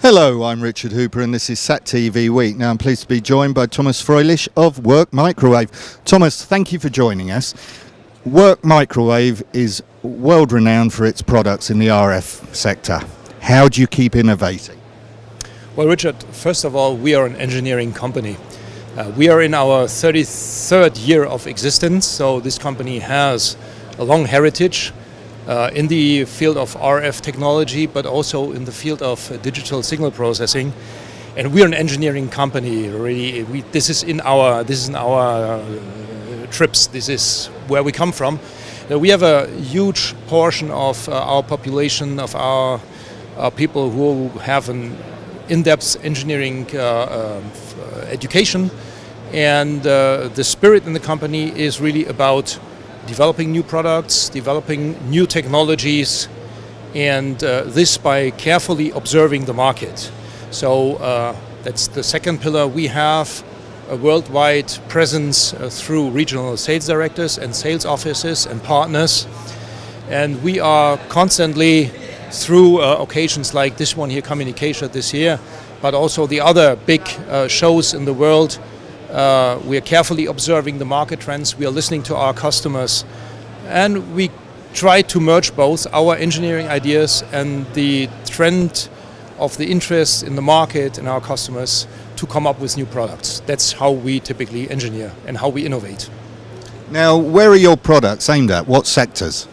Hello, I'm Richard Hooper and this is SatTV Week. Now I'm pleased to be joined by Thomas Fröhlich of Work Microwave. Thomas, thank you for joining us. Work Microwave is world renowned for its products in the RF sector. How do you keep innovating? Well, Richard, first of all, we are an engineering company. We are in our 33rd year of existence, so this company has a long heritage in the field of RF technology, but also in the field of digital signal processing. And we are an engineering company. Really, this is in our trips. This is where we come from. We have a huge portion of our population, of our people who have an in-depth engineering education, and the spirit in the company is really about developing new products, developing new technologies, and this by carefully observing the market. So that's the second pillar. We have a worldwide presence through regional sales directors and sales offices and partners, and we are constantly through occasions like this one here, CommunicAsia this year, but also the other big shows in the world. We are carefully observing the market trends, we are listening to our customers, and we try to merge both our engineering ideas and the trend of the interest in the market and our customers to come up with new products. That's how we typically engineer and how we innovate. Now, where are your products aimed at? What sectors?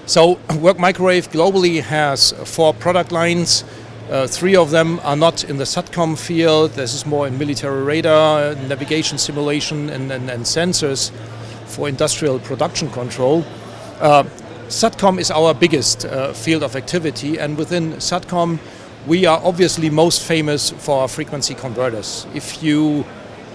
So Work Microwave globally has 4 product lines. 3 of them are not in the SATCOM field. This is more in military radar, navigation simulation, and sensors for industrial production control. SATCOM is our biggest field of activity, and within SATCOM we are obviously most famous for our frequency converters. If you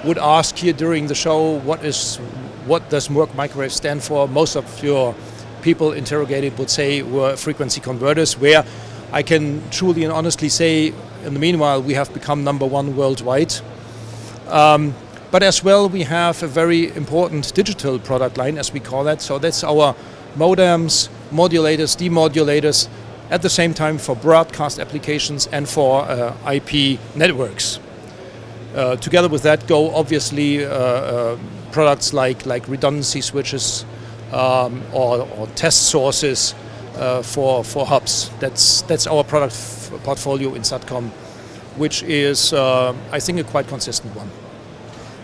would ask here during the show what does Work Microwave stand for, most of your people interrogated would say we're frequency converters, where I can truly and honestly say, in the meanwhile, we have become number 1 worldwide. But as well, we have a very important digital product line, as we call that. So that's our modems, modulators, demodulators, at the same time for broadcast applications and for IP networks. Together with that go obviously products like redundancy switches or test sources for hubs. That's our product portfolio in SATCOM, which is, I think, a quite consistent one.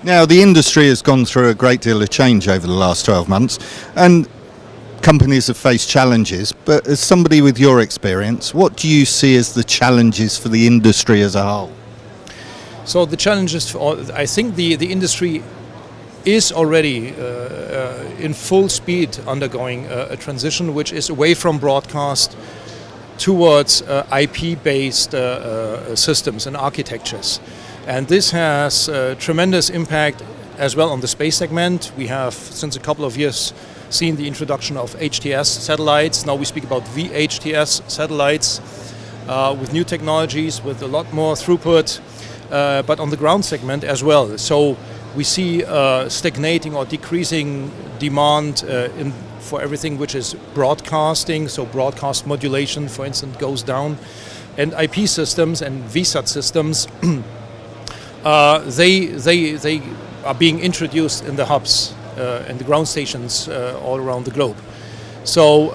Now, the industry has gone through a great deal of change over the last 12 months, and companies have faced challenges. But as somebody with your experience, what do you see as the challenges for the industry as a whole? So the challenges, I think the industry is already in full speed undergoing a transition which is away from broadcast towards IP-based systems and architectures. And this has tremendous impact as well on the space segment. We have, since a couple of years, seen the introduction of HTS satellites. Now we speak about VHTS satellites with new technologies, with a lot more throughput, but on the ground segment as well. So we see stagnating or decreasing demand for everything which is broadcasting. So broadcast modulation, for instance, goes down. And IP systems and VSAT systems, they are being introduced in the hubs and the ground stations all around the globe. So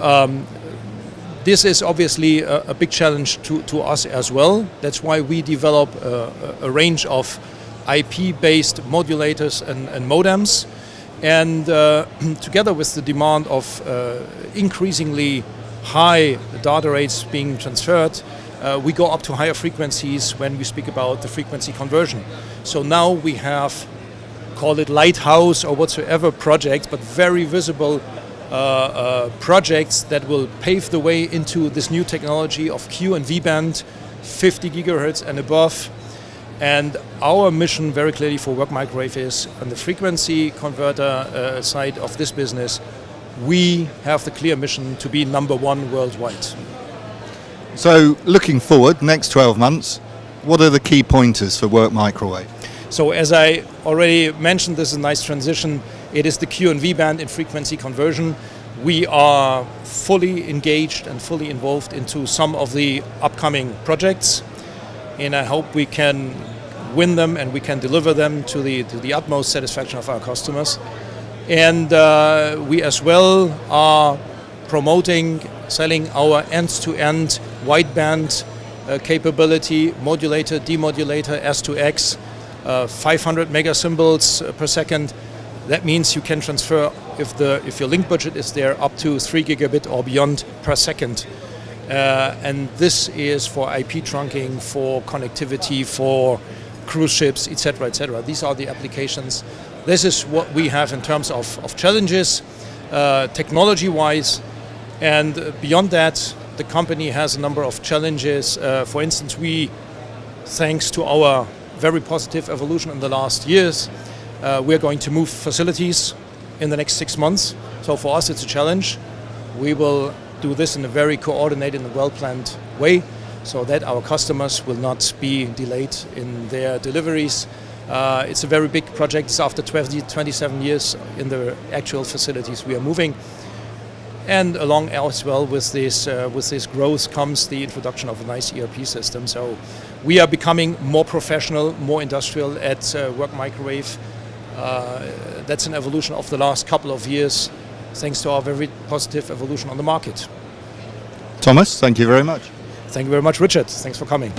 this is obviously a big challenge to us as well. That's why we develop a range of IP-based modulators and modems, and together with the demand of increasingly high data rates being transferred, we go up to higher frequencies when we speak about the frequency conversion. So now we have, call it lighthouse or whatsoever projects, but very visible projects that will pave the way into this new technology of Q and V band, 50 gigahertz and above. And our mission very clearly for Work Microwave is, on the frequency converter side of this business, we have the clear mission to be number 1 worldwide. So looking forward, next 12 months, what are the key pointers for Work Microwave? So as I already mentioned, this is a nice transition. It is the Q and V band in frequency conversion. We are fully engaged and fully involved into some of the upcoming projects, and I hope we can win them and we can deliver them to the utmost satisfaction of our customers. And we as well are promoting, selling our end-to-end wideband capability, modulator, demodulator, S2X, 500 megasymbols per second. That means you can transfer, if your link budget is there, up to 3 gigabit or beyond per second. And this is for IP trunking, for connectivity, for cruise ships, etc., etc. These are the applications. This is what we have in terms of challenges, technology-wise. And beyond that, the company has a number of challenges. For instance, thanks to our very positive evolution in the last years, we're going to move facilities in the next 6 months. So for us, it's a challenge. We will do this in a very coordinated and well-planned way so that our customers will not be delayed in their deliveries. It's a very big project. It's after 27 years in the actual facilities we are moving. And along as well with this growth comes the introduction of a nice ERP system. So we are becoming more professional, more industrial at Work Microwave. That's an evolution of the last couple of years, thanks to our very positive evolution on the market. Thomas, thank you very much. Thank you very much, Richard. Thanks for coming.